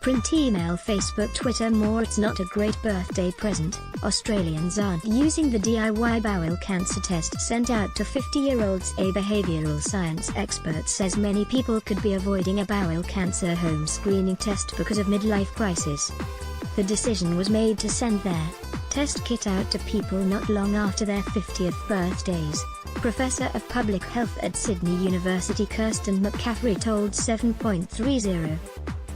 Print, email, Facebook, Twitter, more. It's not a great birthday present. Australians aren't using the DIY bowel cancer test sent out to 50-year-olds. A behavioral science expert says many people could be avoiding a bowel cancer home screening test because of midlife crisis. The decision was made to send their test kit out to people not long after their 50th birthdays. Professor of Public Health at Sydney University Kirsten McCaffrey told 7.30.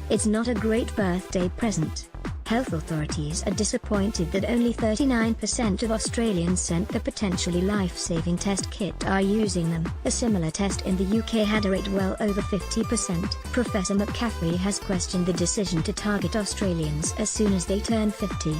It's not a great birthday present. Health authorities are disappointed that only 39% of Australians sent the potentially life-saving test kit are using them. A similar test in the UK had a rate well over 50%. Professor McCaffrey has questioned the decision to target Australians as soon as they turn 50.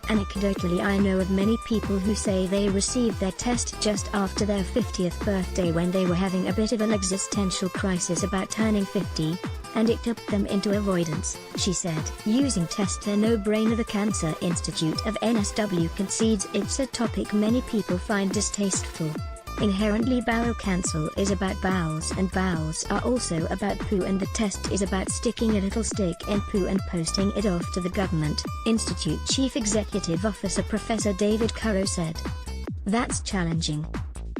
Anecdotally, I know of many people who say they received their test just after their 50th birthday when they were having a bit of an existential crisis about turning 50, and it tipped them into avoidance, she said. Using test a no-brainer. The Cancer Institute of NSW concedes it's a topic many people find distasteful. Inherently, bowel cancer is about bowels, and bowels are also about poo, and the test is about sticking a little stick in poo and posting it off to the government, Institute Chief Executive Officer Professor David Currow said. That's challenging.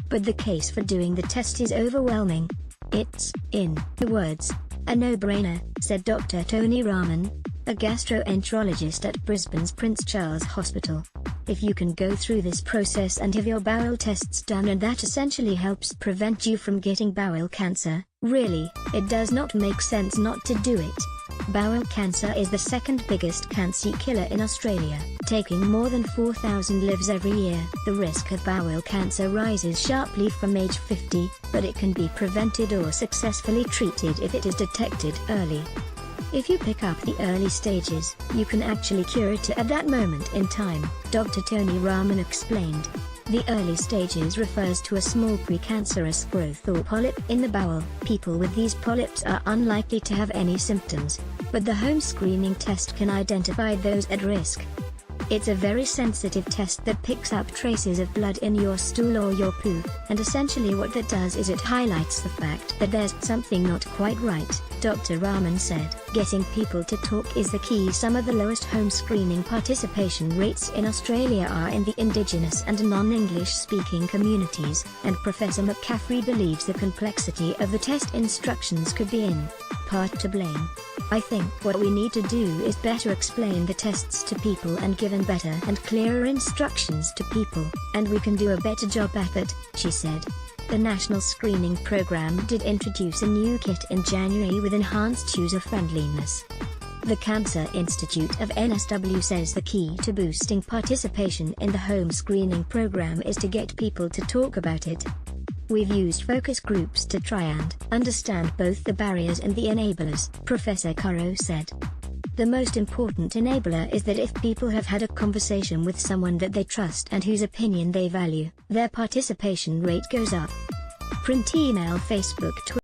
But the case for doing the test is overwhelming. It's, in the words, a no-brainer, said Dr. Tony Rahman, a gastroenterologist at Brisbane's Prince Charles Hospital. If you can go through this process and have your bowel tests done, and that essentially helps prevent you from getting bowel cancer, really, it does not make sense not to do it. Bowel cancer is the second biggest cancer killer in Australia, taking more than 4,000 lives every year. The risk of bowel cancer rises sharply from age 50, but it can be prevented or successfully treated if it is detected early. If you pick up the early stages, you can actually cure it at that moment in time, Dr. Tony Rahman explained. The early stages refers to a small precancerous growth or polyp in the bowel. People with these polyps are unlikely to have any symptoms, but the home screening test can identify those at risk. It's a very sensitive test that picks up traces of blood in your stool or your poo, and essentially what that does is it highlights the fact that there's something not quite right, Dr. Rahman said. Getting people to talk is the key. Some of the lowest home screening participation rates in Australia are in the Indigenous and non-English speaking communities, and Professor McCaffrey believes the complexity of the test instructions could be in part to blame. I think what we need to do is better explain the tests to people and give them better and clearer instructions to people, and we can do a better job at that, she said. The National Screening Program did introduce a new kit in January with enhanced user-friendliness. The Cancer Institute of NSW says the key to boosting participation in the home screening program is to get people to talk about it. We've used focus groups to try and understand both the barriers and the enablers, Professor Currow said. The most important enabler is that if people have had a conversation with someone that they trust and whose opinion they value, their participation rate goes up. Print, email, Facebook, Twitter.